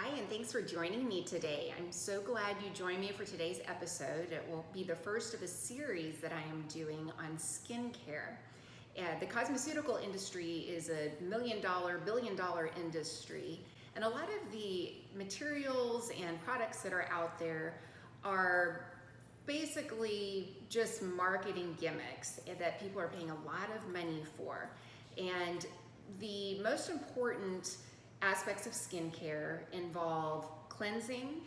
Hi, and thanks for joining me today. I'm so glad you joined me for today's episode. It will be the first of a series that I am doing on skincare. The cosmeceutical industry is a billion-dollar industry, and a lot of the materials and products that are out there are basically just marketing gimmicks that people are paying a lot of money for. And the most important aspects of skincare involve cleansing,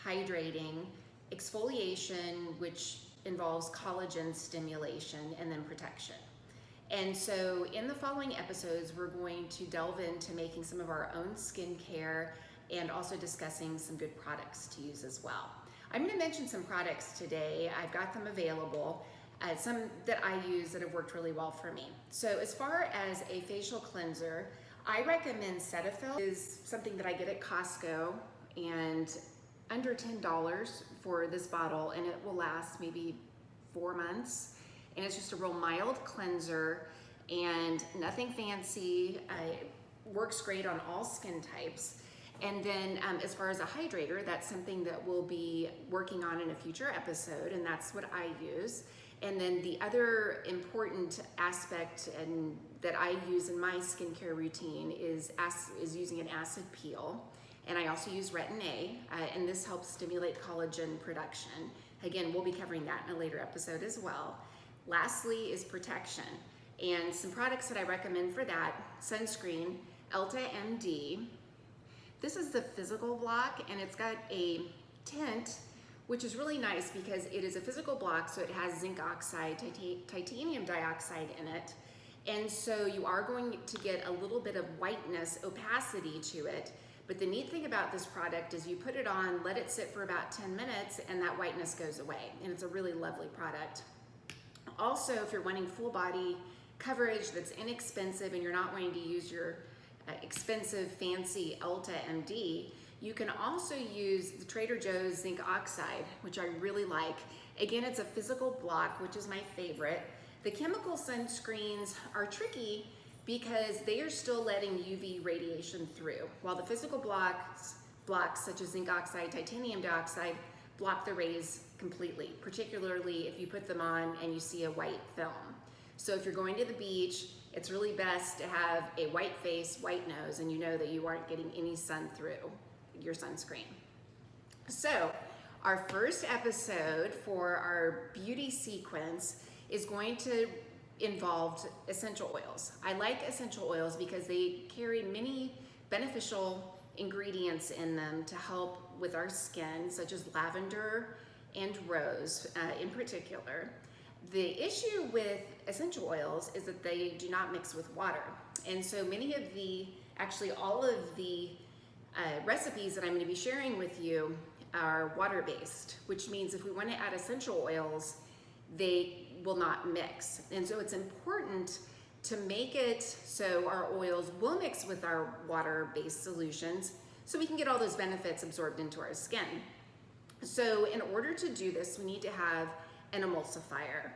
hydrating, exfoliation, which involves collagen stimulation, and then protection. And so in the following episodes, we're going to delve into making some of our own skincare and also discussing some good products to use as well. I'm going to mention some products today. I've got them available, some that I use that have worked really well for me. So as far as a facial cleanser, I recommend Cetaphil. Is something that I get at Costco, and under $10 for this bottle, and it will last maybe 4 months. And it's just a real mild cleanser and nothing fancy. It works great on all skin types. And then as far as a hydrator, that's something that we'll be working on in a future episode, and that's what I use. And then the other important aspect that I use in my skincare routine is using an acid peel. And I also use retin A, and this helps stimulate collagen production. Again, we'll be covering that in a later episode as well. Lastly is protection. And some products that I recommend for that: Sunscreen, Elta MD. This is the physical block, and it's got a tint, which is really nice because it is a physical block, so it has zinc oxide, titanium dioxide in it. And so you are going to get a little bit of whiteness, opacity to it. But the neat thing about this product is you put it on, let it sit for about 10 minutes, and that whiteness goes away. And it's a really lovely product. Also, if you're wanting full body coverage that's inexpensive and you're not wanting to use your expensive, fancy Elta MD, you can also use the Trader Joe's zinc oxide, which I really like. Again, it's a physical block, which is my favorite. The chemical sunscreens are tricky because they are still letting UV radiation through, while the physical blocks such as zinc oxide, titanium dioxide, block the rays completely, particularly if you put them on and you see a white film. So if you're going to the beach, it's really best to have a white face, white nose, and you know that you aren't getting any sun through your sunscreen. So our first episode for our beauty sequence is going to involve essential oils. I like essential oils because they carry many beneficial ingredients in them to help with our skin, such as lavender and rose in particular. The issue with essential oils is that they do not mix with water. And so many of actually all of the recipes that I'm going to be sharing with you are water-based, which means if we want to add essential oils, they will not mix. And so it's important to make it so our oils will mix with our water-based solutions so we can get all those benefits absorbed into our skin. So in order to do this, we need to have an emulsifier.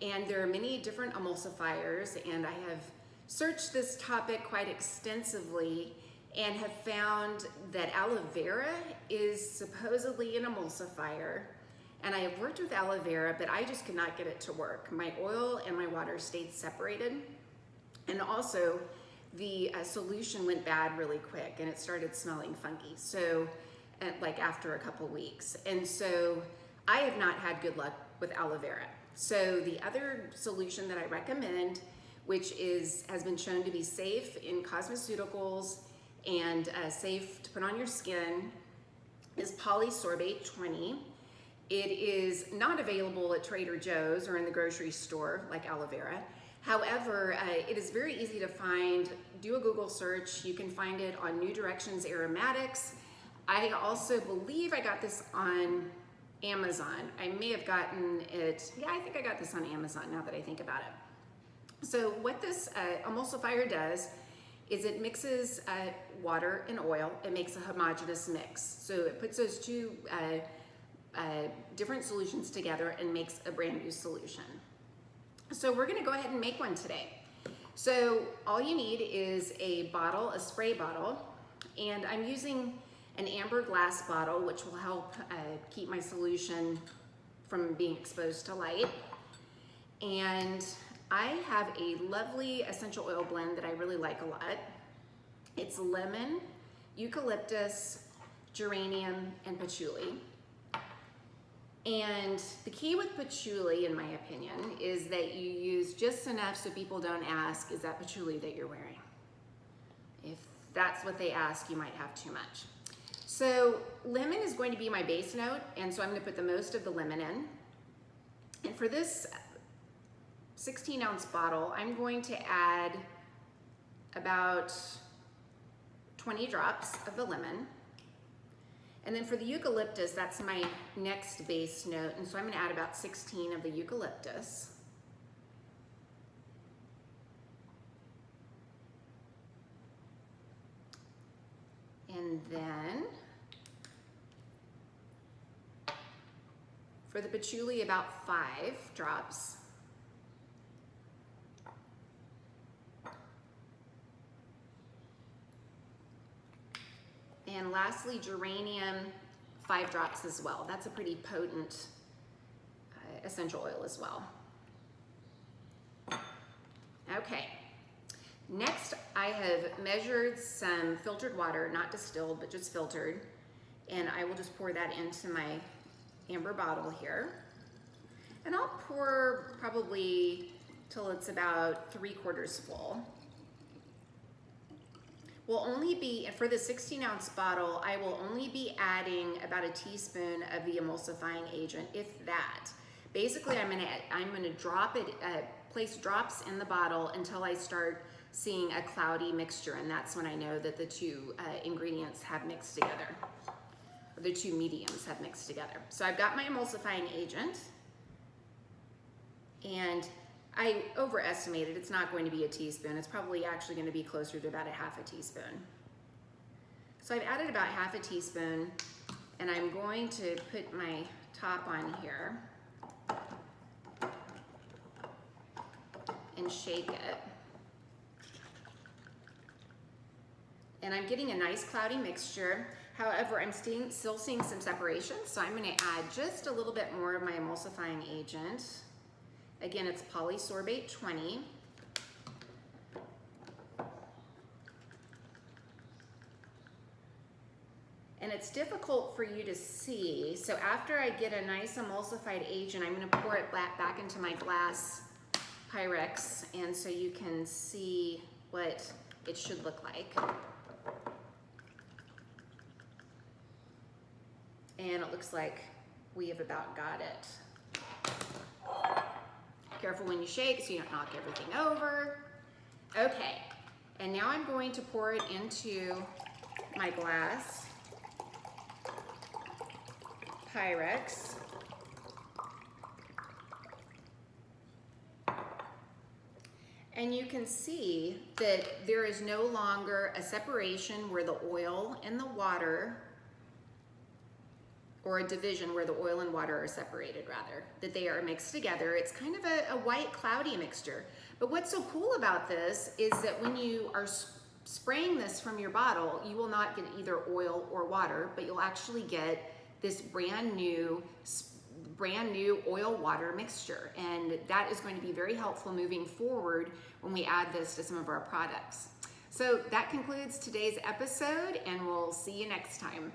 And there are many different emulsifiers, and I have searched this topic quite extensively and have found that aloe vera is supposedly an emulsifier. And I have worked with aloe vera, but I just could not get it to work. My oil and my water stayed separated. And also the solution went bad really quick and it started smelling funky. So like after a couple weeks. And so I have not had good luck with aloe vera. So the other solution that I recommend, which has been shown to be safe in cosmeceuticals and safe to put on your skin, is Polysorbate 20. It is not available at Trader Joe's or in the grocery store like aloe vera. However, it is very easy to find. Do a Google search. You can find it on New Directions Aromatics. I also believe I got this on Amazon. I may have gotten it, yeah, I think I got this on Amazon now that I think about it. So what this emulsifier does is it mixes water and oil. It makes a homogeneous mix. So it puts those two different solutions together and makes a brand new solution. So we're gonna go ahead and make one today. So all you need is a bottle, a spray bottle, and I'm using an amber glass bottle, which will help keep my solution from being exposed to light. And I have a lovely essential oil blend that I really like a lot. It's lemon, eucalyptus, geranium, and patchouli. And the key with patchouli, in my opinion, is that you use just enough so people don't ask, is that patchouli that you're wearing? If that's what they ask, you might have too much. So lemon is going to be my base note, and so I'm going to put the most of the lemon in. And for this 16-ounce bottle, I'm going to add about 20 drops of the lemon. And then for the eucalyptus, that's my next base note, and so I'm going to add about 16 of the eucalyptus. And then for the patchouli, about 5 drops. And lastly, geranium, 5 drops as well. That's a pretty potent essential oil as well. Okay, next I have measured some filtered water, not distilled, but just filtered. And I will just pour that into my amber bottle here. And I'll pour probably till it's about 3/4 full. Will only be, for the 16-ounce bottle, I will only be adding about a teaspoon of the emulsifying agent, if that. Basically, I'm gonna drop it, place drops in the bottle until I start seeing a cloudy mixture, and that's when I know that the two ingredients have mixed together, or the two mediums have mixed together. So I've got my emulsifying agent, and I overestimated. It's not going to be a teaspoon. It's probably actually going to be closer to about a 1/2 teaspoon. So I've added about 1/2 teaspoon, and I'm going to put my top on here and shake it. And I'm getting a nice cloudy mixture. However, I'm still seeing some separation, so I'm going to add just a little bit more of my emulsifying agent. Again, it's Polysorbate 20. And it's difficult for you to see. So after I get a nice emulsified agent, I'm going to pour it back into my glass Pyrex, and so you can see what it should look like. And it looks like we have about got it. Careful when you shake so you don't knock everything over. Okay, and now I'm going to pour it into my glass Pyrex. And you can see that there is no longer a separation where the oil and the water, or a division where the oil and water are separated, rather, that they are mixed together. It's kind of a white cloudy mixture. But what's so cool about this is that when you are spraying this from your bottle, you will not get either oil or water, but you'll actually get this brand new oil water mixture. And that is going to be very helpful moving forward when we add this to some of our products. So that concludes today's episode, and we'll see you next time.